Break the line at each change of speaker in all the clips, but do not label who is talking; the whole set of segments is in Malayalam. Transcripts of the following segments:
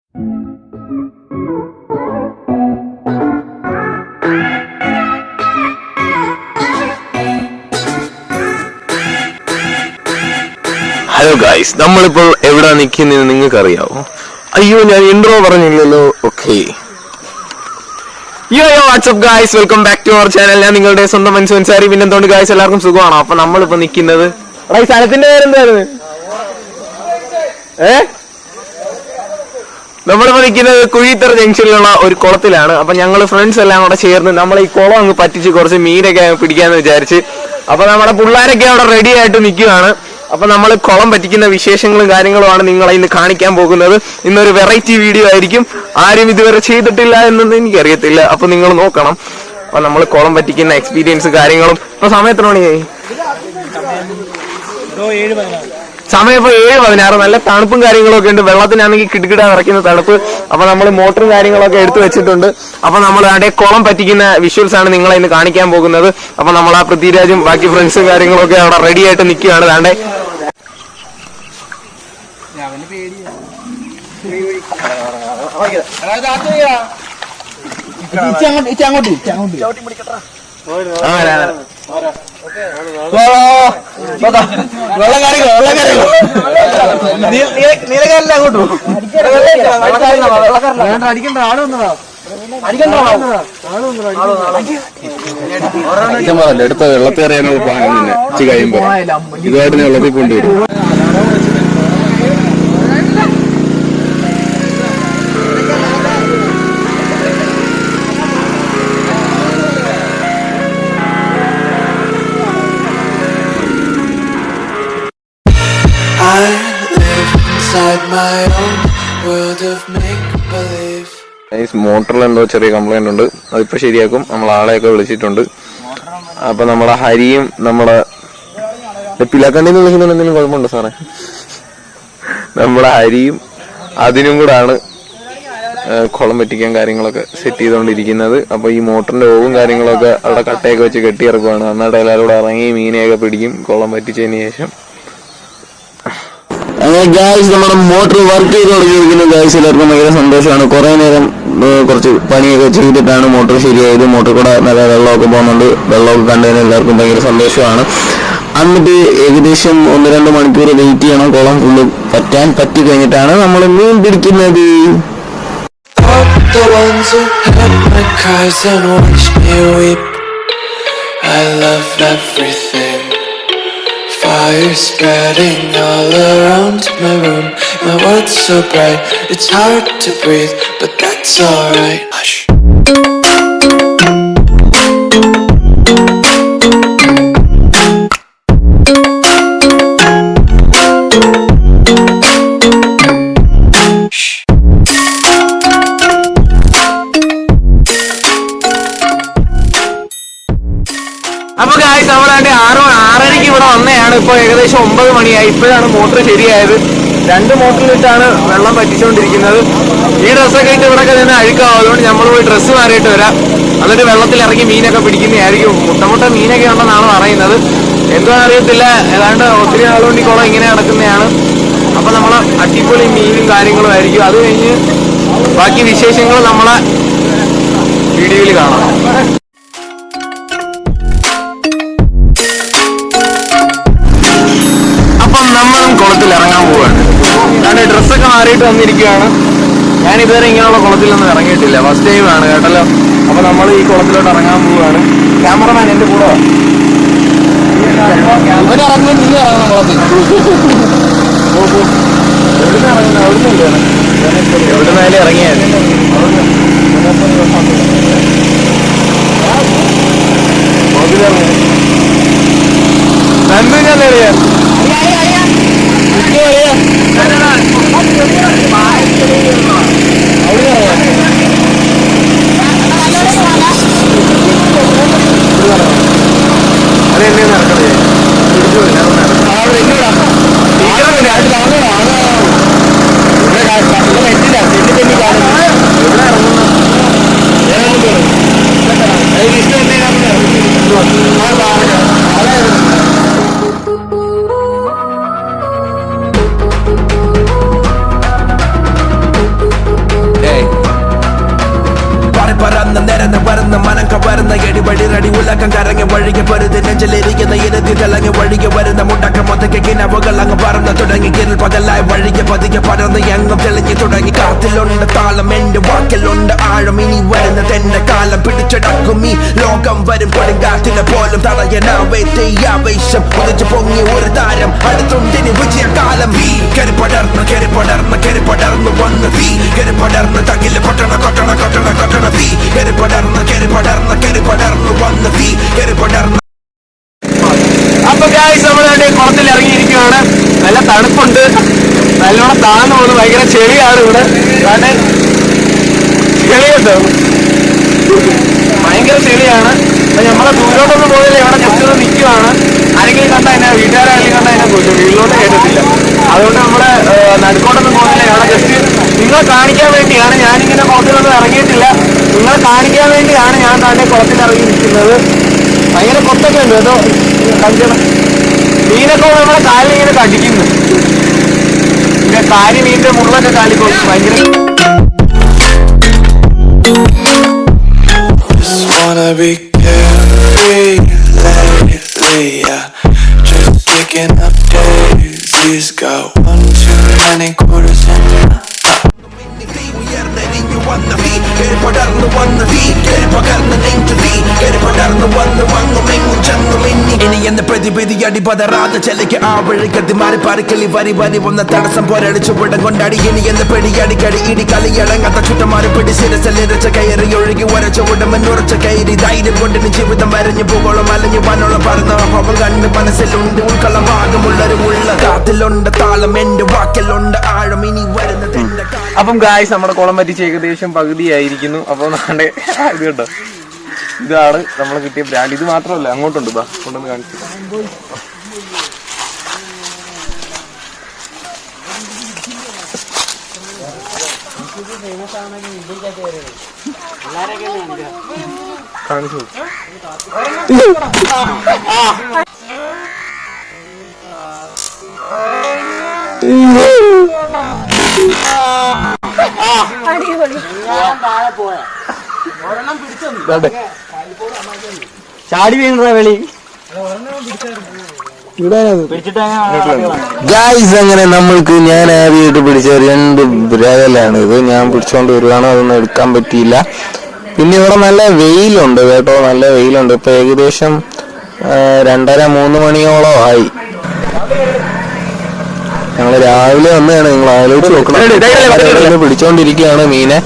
ഹലോ ഗൈസ്, നമ്മളിപ്പോൾ എവിടെ നിൽക്കുന്നത് നിങ്ങൾക്ക് അറിയാവോ? അയ്യോ, ഞാൻ ഇൻട്രോ പറഞ്ഞില്ലല്ലോ. Okay, yo what's up guys, welcome back to our channel. ഞാൻ നിങ്ങളുടെ സ്വന്തം അൻസാരി. പിന്നെ എന്തുകൊണ്ട് ഗൈസ്, എല്ലാവർക്കും സുഖമാണോ? അപ്പൊ നമ്മളിപ്പോ നിൽക്കുന്നത് ഈ സ്ഥലത്തിന്റെ പേരെന്തായിരുന്നു? നമ്മളിപ്പോ നിൽക്കുന്നത് കുഴിത്തറ ജംഗ്ഷനിലുള്ള ഒരു കുളത്തിലാണ്. അപ്പൊ ഞങ്ങൾ ഫ്രണ്ട്സ് എല്ലാം കൂടെ ചേർന്ന് നമ്മൾ ഈ കുളം അങ്ങ് പറ്റിച്ച് കുറച്ച് മീനൊക്കെ പിടിക്കാന്ന് വിചാരിച്ച്. അപ്പൊ നമ്മുടെ പിള്ളേരൊക്കെ അവിടെ റെഡി ആയിട്ട് നിൽക്കുകയാണ്. അപ്പൊ നമ്മൾ കുളം പറ്റിക്കുന്ന വിശേഷങ്ങളും കാര്യങ്ങളുമാണ് നിങ്ങളെ ഇന്ന് കാണിക്കാൻ പോകുന്നത്. ഇന്നൊരു വെറൈറ്റി വീഡിയോ ആയിരിക്കും. ആരും ഇതുവരെ ചെയ്തിട്ടില്ല എന്നൊന്നും എനിക്കറിയത്തില്ല. അപ്പൊ നിങ്ങൾ നോക്കണം. അപ്പൊ നമ്മൾ കുളം പറ്റിക്കുന്ന എക്സ്പീരിയൻസ് കാര്യങ്ങളും. ഇപ്പൊ സമയം എത്ര മണിയായി? സമയം ഇപ്പോൾ 7:16. നല്ല തണുപ്പും കാര്യങ്ങളൊക്കെ ഉണ്ട്. വെള്ളത്തിനാണെങ്കിൽ കിടുകിട നിറയ്ക്കുന്ന തണുപ്പ്. അപ്പൊ നമ്മൾ മോട്ടറും കാര്യങ്ങളൊക്കെ എടുത്തു വെച്ചിട്ടുണ്ട്. അപ്പൊ നമ്മൾ അവിടെ കുളം പറ്റിക്കുന്ന വിഷ്വൽസ് ആണ് നിങ്ങളെ ഇന്ന് കാണിക്കാൻ പോകുന്നത്. അപ്പൊ നമ്മൾ ആ പൃഥ്വിരാജും ബാക്കി ഫ്രണ്ട്സും കാര്യങ്ങളൊക്കെ അവിടെ റെഡി ആയിട്ട് നിൽക്കുകയാണ്. താണ്ടെ നീലക്കാരല്ല അങ്ങോട്ടു അടിക്കണ്ട. ആള് വന്നതാ. എടുത്ത വെള്ളത്തിൽ അറിയാനുള്ള പ്ലാൻ തന്നെ കഴിയുമ്പോ ഇതുമായിട്ട് വെള്ളത്തിൽ കൊണ്ടുവരും. മോട്ടറിൽ എന്തോ ചെറിയ കംപ്ലൈന്റ് ഉണ്ട്. അതിപ്പോ ശരിയാക്കും. നമ്മൾ ആളെയൊക്കെ വിളിച്ചിട്ടുണ്ട്. അപ്പൊ നമ്മളെ ഹരിയും നമ്മളെ പിലാക്കണ്ടിന്ന് വിളിക്കുന്നുണ്ട്. എന്തെങ്കിലും കുഴപ്പമുണ്ടോ സാറേ? നമ്മളെ ഹരിയും അതിനും കൂടാണ് കുളം പറ്റിക്കാൻ കാര്യങ്ങളൊക്കെ സെറ്റ് ചെയ്തുകൊണ്ടിരിക്കുന്നത്. അപ്പൊ ഈ മോട്ടറിന്റെ ഓവും കാര്യങ്ങളൊക്കെ അവിടെ കട്ടയൊക്കെ വെച്ച് കെട്ടിയിറക്കുവാണ്. എന്നിട്ട് എല്ലാവരും കൂടെ ഇറങ്ങി മീനെയൊക്കെ പിടിക്കും കുളം പറ്റിച്ചതിന് ശേഷം. അങ്ങനെ ഗായ്സ്, നമ്മുടെ മോട്ടർ വർക്ക് ചെയ്ത് തുടങ്ങിയിരിക്കുന്നു. ഗായ്സ്, എല്ലാവർക്കും ഭയങ്കര സന്തോഷമാണ്. കുറെ നേരം കുറച്ച് പണിയൊക്കെ ചെയ്തിട്ടാണ് മോട്ടർ ശരിയായത്. മോട്ടർ കൂടെ നല്ല വെള്ളമൊക്കെ പോകുന്നുണ്ട്. വെള്ളമൊക്കെ കണ്ടതിന് എല്ലാവർക്കും ഭയങ്കര സന്തോഷമാണ്. എന്നിട്ട് ഏകദേശം 1-2 മണിക്കൂർ വെയിറ്റ് ചെയ്യണം. കുളം ഫുള്ള് പറ്റി കഴിഞ്ഞിട്ടാണ് നമ്മൾ മീൻ പിടിക്കുന്നത്.
Fire spreading all around my room. My world's so bright, it's hard to breathe, but that's alright. Hush.
അപ്പൊ ഗായ്സ്, നമ്മളാണ്ട് 6:30 ഇവിടെ വന്നതാണ്. ഇപ്പൊ ഏകദേശം 9 മണിയായി. ഇപ്പോഴാണ് മോട്ടർ ശരിയായത്. 2 മോട്ടറിലിട്ടാണ് വെള്ളം പറ്റിച്ചുകൊണ്ടിരിക്കുന്നത്. ഈ ഡ്രസ്സൊക്കെ ഇട്ട് ഇവിടെ നിന്ന് അഴുക്കാവും. അതുകൊണ്ട് നമ്മൾ പോയി ഡ്രസ്സ് മാറിയിട്ട് വരാം. എന്നിട്ട് വെള്ളത്തിൽ ഇറങ്ങി മീനൊക്കെ പിടിക്കുന്നതായിരിക്കും. മുട്ട മീനൊക്കെ ഉണ്ടെന്നാണ് പറയുന്നത്. എന്താണെന്ന് അറിയത്തില്ല. ഏതാണ്ട് ഒത്തിരി നാളുകൊണ്ട് ഈ കുളം ഇങ്ങനെ നടക്കുന്നതാണ്. അപ്പൊ നമ്മള് അടിപൊളി മീനും കാര്യങ്ങളും ആയിരിക്കും. അത് കഴിഞ്ഞ് ബാക്കി വിശേഷങ്ങൾ നമ്മളെ വീഡിയോയിൽ കാണാം. നമ്മളും കുളത്തിൽ ഇറങ്ങാൻ പോവാണ്. ഞാൻ ഡ്രസ്സൊക്കെ മാറിയിട്ട് വന്നിരിക്കുകയാണ്. ഞാൻ ഇതുവരെ ഇങ്ങനെയുള്ള കുളത്തിലൊന്നും ഇറങ്ങിയിട്ടില്ല. ഫസ്റ്റ് ടൈം ആണ് കേട്ടല്ലോ. അപ്പൊ നമ്മൾ ഈ കുളത്തിലോട്ട് ഇറങ്ങാൻ പോവാണ്. ക്യാമറമാൻ എന്റെ കൂടെ എവിടുന്നായാലും ഇറങ്ങിയാൽ നന്ദി ഞാൻ അറിയാം. അതെന്നെ നടക്കണേ.
വഴി റടി ഉലകം കറങ്ങി വഴികെ പൊരുതി നെഞ്ചിലിരിക്കുന്ന ഇരുതി തിളങ്ങി വഴികെ വരുന്ന മുടക്കം ഒതുക്കി കിണവുകൾ അങ്ങ് പറന്ന് തുടങ്ങി കിരിൽ പകലായി വഴികെ പതിയെ പടർന്ന് എങ്ങും തെളിഞ്ഞു തുടങ്ങി കാത്തിലുണ്ട് താളം എന്റെ വാക്കിലുണ്ട് ആഴം ഇനി വരുന്നത് എന്റെ കാലം പിടിച്ചടക്കും ഈ ലോകം വരും കൊടുങ്കാറ്റിനെ പോലും തടയനാവേ തെയ്യാവേശം ഒതിച്ചു പൊങ്ങി ഒരു താരം അടുത്തുണ്ടിനി വിജയകാലം കരി പടർന്ന് വന്ന് കരി പടർന്ന് തകില് കൊട്ടണ കരി പടർന്ന് വന്ന് കരി പടർന്ന്.
അപ്പൊ ഗൈസ് നമ്മളാണ്ട് കുളത്തിൽ ഇറങ്ങിയിരിക്കുകയാണ്. നല്ല തണുപ്പുണ്ട്, നല്ലോണം താന്നു പോകുന്നു, ഭയങ്കര ചെളിയാണ് ഇവിടെ. ചെളിയുണ്ടോ? ഭയങ്കര ചെളിയാണ്. അപ്പൊ നമ്മളെ ദൂരോട്ടൊന്നും പോയില്ല, ഇവിടെ ജസ്റ്റ് ഒന്ന് നിൽക്കുവാണ്. ആരെങ്കിലും കണ്ടാൽ എന്നെ വീട്ടുകാരെങ്കിലും കണ്ടാൽ എന്നെ പോയിട്ടു വീട്ടിലോട്ട് കേട്ടത്തില്ല. അതുകൊണ്ട് നമ്മളെ നടുക്കോട്ടൊന്നും പോകുന്നില്ല, ഇവിടെ ജസ്റ്റ് നിങ്ങളെ കാണിക്കാൻ വേണ്ടിയാണ്. ഞാനിങ്ങനെ കുളത്തിലൊന്നും ഇറങ്ങിയിട്ടില്ല, നിങ്ങളെ കാണിക്കാൻ വേണ്ടിയാണ് ഞാൻ തന്നെ കുളത്തിൽ ഇറങ്ങി നിൽക്കുന്നത്. ഭയങ്കര കൊത്തൊക്കെ ഉണ്ട് കേട്ടോ, കളിക്കണം. മീനൊക്കെ നമ്മളെ കാലിൽ ഇങ്ങനെ കടിക്കുന്നു, പിന്നെ കാരി മീനിന്റെ മുള്ളൊക്കെ കാലിൽ പോകും. ഭയങ്കര
wanna be carefree lately, yeah. Just picking up daisies. Got one too many quarters in my
ഇനി എന്ന പ്രതിപതി അടിപതറാതെ ചെലയ്ക്ക് ആ വഴിക്കത്തി മാറി പാറിക്കളി വരി വന്ന തടസ്സം പോരടിച്ചു വിടം കൊണ്ടാടി. ഇനി എന്ന പെടി അടിക്കടി ഇടി കളിയടങ്ങാത്ത ചുറ്റമാറി പിടി സിരസലിരച്ച കയറി ഒഴുകി ഉരച്ച ഉടമെന്നുറച്ച കയറി ധൈര്യം കൊണ്ടിന് ജീവിതം വരഞ്ഞു പോകോളം അലഞ്ഞു വനോളം പറന്ന പാപം കണ്ട് മനസ്സിലുണ്ട് ഉൾക്കൊള്ളം ഭാഗമുള്ളൊരു ഉള്ള കാത്തിലുണ്ട് താളം എന്റെ വാക്കിലുണ്ട് ആഴം ഇനി വരുന്നത് എന്റെ.
അപ്പം ഗായ്സ് നമ്മുടെ കുളം പറ്റിച്ച് ഏകദേശം പകുതിയായിരിക്കുന്നു. അപ്പോൾ നമ്മുടെ ഇത് കേട്ടോ, ഇതാണ് നമ്മൾ കിട്ടിയ ബ്രാൻഡ്. ഇത് മാത്രമല്ല, അങ്ങോട്ടുണ്ട്, ബാ കൊണ്ടുവന്ന് കാണിച്ചു. കാണിച്ചു ചാടി വീണ വെളി.
ഗായ്സ്, അങ്ങനെ നമ്മൾക്ക് ഞാൻ ആദ്യമായിട്ട് പിടിച്ച 2 ബ്രാലാണ് ഇത്. ഞാൻ പിടിച്ചോണ്ട് വരുവാണ്, അതൊന്നും എടുക്കാൻ പറ്റിയില്ല. പിന്നെ ഇവിടെ നല്ല വെയിലുണ്ട് കേട്ടോ, നല്ല വെയിലുണ്ട്. ഇപ്പൊ ഏകദേശം 2:30-3 മണിയോളം ആയി. ഞങ്ങള് രാവിലെ വന്നതാണ്, നിങ്ങൾ ആലോചിച്ച് നോക്കണം. പിടിച്ചോണ്ടിരിക്കുകയാണ് മീനെ.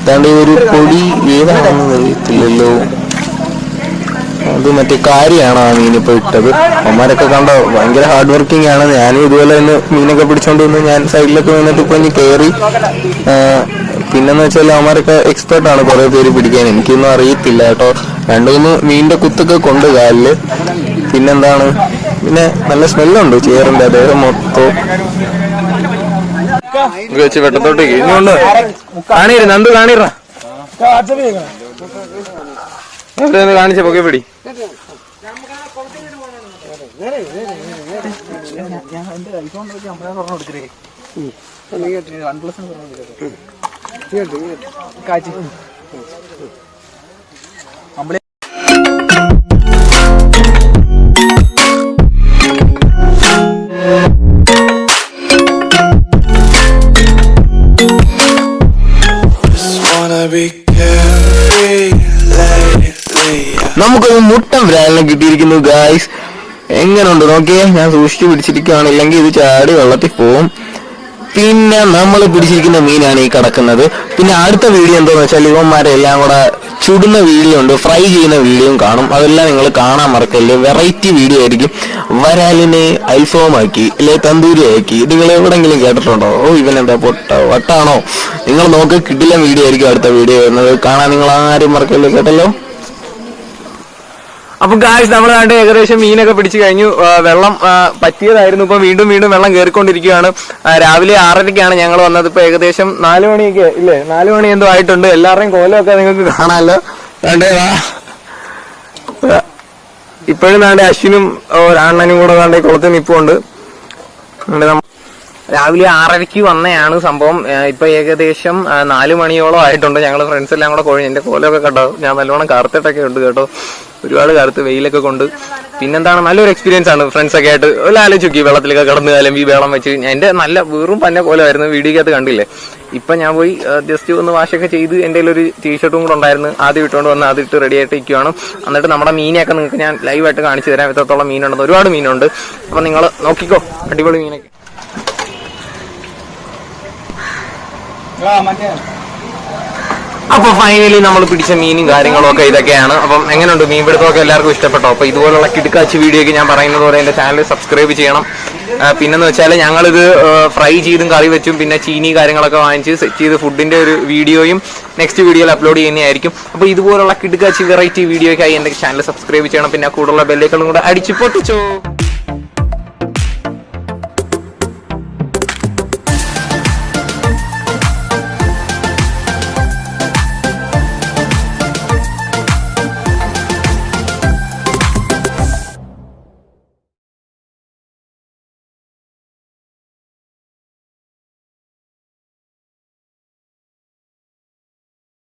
അതാണ്ട് ഒരു പൊടി ഏതാണെന്ന് അറിയത്തില്ലല്ലോ, അത് മറ്റേ കാര്യമാണ് ആ മീനിപ്പോൾ ഇട്ടത്. അമ്മമാരൊക്കെ കണ്ടോ, ഭയങ്കര ഹാർഡ് വർക്കിംഗ് ആണ്. ഞാനും ഇതുപോലെ തന്നെ മീനൊക്കെ പിടിച്ചോണ്ട് വന്ന് ഞാൻ സൈഡിലൊക്കെ വന്നിട്ട് ഇപ്പൊ ഇനി കയറി. പിന്നെന്ന് വെച്ചാൽ അവന്മാരൊക്കെ എക്സ്പെർട്ടാണ്, കുറെ പേര് പിടിക്കാൻ. എനിക്കൊന്നും അറിയത്തില്ല കേട്ടോ. 2-3 മീനിന്റെ കുത്തൊക്കെ കൊണ്ട് കാലില്. പിന്നെന്താണ്, പിന്നെ നല്ല സ്മെല്ലുണ്ട് ചേറിന്റെ ദേഹം മൊത്തം.
വെച്ച് വെട്ടത്തോട്ടേക്ക് ഇനിയുണ്ട്. കാണീര നന്ദു, കാണീറ എവിടെയൊന്ന് കാണിച്ച പൊക്കെ പിടി.
നമുക്കൊരു മുട്ടൻ ബ്രാലിനെ കിട്ടിയിരിക്കുന്നു ഗായ്സ്. എങ്ങനെയുണ്ട് നോക്കിയേ, ഞാൻ സൂക്ഷിച്ചു പിടിച്ചിരിക്കുകയാണ്, ഇല്ലെങ്കിൽ ഇത് ചാടി വെള്ളത്തിൽ പോവും. പിന്നെ നമ്മൾ പിടിച്ചിരിക്കുന്ന മീനാണ് ഈ കിടക്കുന്നത്. പിന്നെ അടുത്ത വീഡിയോ എന്താണെന്ന് വെച്ചാൽ ഇവന്മാരെല്ലാം കൂടെ ചുടുന്ന വീഡിയോ ഉണ്ട്, ഫ്രൈ ചെയ്യുന്ന വീഡിയോയും കാണും. അതെല്ലാം നിങ്ങൾ കാണാൻ മറക്കല്ലേ. വെറൈറ്റി വീഡിയോ ആയിരിക്കും. വരാലിനെ അൽഫോമാക്കി അല്ലെ തന്തൂരി ആക്കി. ഇത് നിങ്ങൾ എവിടെങ്കിലും കേട്ടിട്ടുണ്ടോ? ഓ ഇവനെന്താ വട്ടാണോ? നിങ്ങൾ നോക്കി കിട്ടില്ല വീഡിയോ ആയിരിക്കും അടുത്ത വീഡിയോ വരുന്നത്. കാണാൻ നിങ്ങൾ ആരും മറക്കല്ലേ, കേട്ടല്ലോ.
അപ്പൊ ഗായ്സ്, നമ്മൾ കണ്ട് ഏകദേശം മീനൊക്കെ പിടിച്ചു കഴിഞ്ഞു. വെള്ളം പറ്റിയതായിരുന്നു, ഇപ്പൊ വീണ്ടും വെള്ളം കയറിക്കൊണ്ടിരിക്കുകയാണ്. രാവിലെ 6:30-ക്കാണ് ഞങ്ങൾ വന്നത്. ഇപ്പൊ ഏകദേശം 4 മണിയൊക്കെ ഇല്ലേ, 4 മണി എന്തോ ആയിട്ടുണ്ട്. എല്ലാവരുടെയും കോലമൊക്കെ നിങ്ങൾക്ക് കാണാമല്ലോ. വേണ്ടേ ഇപ്പോഴും വേണ്ട അശ്വിനും അണ്ണനും കൂടെ വേണ്ട കുളത്തിൽ നിൽപ്പുണ്ട്. രാവിലെ 6:30 വന്നതാണ് സംഭവം. ഇപ്പൊ ഏകദേശം 4 മണിയോളം ആയിട്ടുണ്ട്. ഞങ്ങൾ ഫ്രണ്ട്സ് എല്ലാം കൂടെ കൊഴിഞ്ഞു. എന്റെ കോലമൊക്കെ കണ്ടോ, ഞാൻ നല്ലോണം കറുത്തിട്ടൊക്കെ ഉണ്ട് കേട്ടോ, ഒരുപാട് കറുത്ത് വെയിലൊക്കെ കൊണ്ട്. പിന്നെന്താണ്, നല്ലൊരു എക്സ്പീരിയൻസ് ആണ് ഫ്രണ്ട്സ് ഒക്കെ ആയിട്ട്. ഒരു ആലോചിച്ചു വെള്ളത്തിലൊക്കെ കിടന്ന് അലമ്പി വെള്ളം വെച്ച്. എന്റെ നല്ല വെറും പന്ന കോലമായിരുന്നു, വീഡിയോക്കകത്ത് കണ്ടില്ലേ. ഇപ്പൊ ഞാൻ പോയി ജസ്റ്റ് ഒന്ന് വാഷൊക്കെ ചെയ്ത് എന്റെ ഒരു ടീഷർട്ടും കൂടെ ഉണ്ടായിരുന്നു, ആദ്യം ഇട്ടുകൊണ്ട് വന്ന് അതിട്ട് റെഡി ആയിട്ട് ഇരിക്കുകയാണ്. എന്നിട്ട് നമ്മുടെ മീനെയൊക്കെ നിങ്ങൾക്ക് ഞാൻ ലൈവായിട്ട് കാണിച്ചു തരാം, എത്രത്തോളം മീനുണ്ടെന്ന്. ഒരുപാട് മീനുണ്ട്, അപ്പൊ നിങ്ങൾ നോക്കിക്കോ, അടിപൊളി മീനൊക്കെ. അപ്പൊ ഫൈനലി നമ്മൾ പിടിച്ച മീനും കാര്യങ്ങളും ഒക്കെ ഇതൊക്കെയാണ്. അപ്പം എങ്ങനെയുണ്ട് മീൻ പിടുത്തമൊക്കെ എല്ലാവർക്കും ഇഷ്ടപ്പെട്ടോ? അപ്പൊ ഇതുപോലുള്ള കിടുക്കാച്ചി വീഡിയോക്ക് ഞാൻ പറയുന്നത് പോലെ എന്റെ ചാനൽ സബ്സ്ക്രൈബ് ചെയ്യണം. പിന്നെന്ന് വെച്ചാൽ ഞങ്ങളിത് ഫ്രൈ ചെയ്തും കറി വെച്ചും പിന്നെ ചീനി കാര്യങ്ങളൊക്കെ വാങ്ങിച്ച് സെറ്റ് ചെയ്ത് ഫുഡിന്റെ ഒരു വീഡിയോയും നെക്സ്റ്റ് വീഡിയോയിൽ അപ്ലോഡ് ചെയ്യുന്നതായിരിക്കും. അപ്പൊ ഇതുപോലുള്ള കിടുക്കാച്ചി വെറൈറ്റി വീഡിയോയ്ക്കായി എന്റെ ചാനൽ സബ്സ്ക്രൈബ് ചെയ്യണം. പിന്നെ കൂടുതലുള്ള ബെല്ലൈക്കണും കൂടെ അടിച്ചു പൊട്ടിച്ചോ.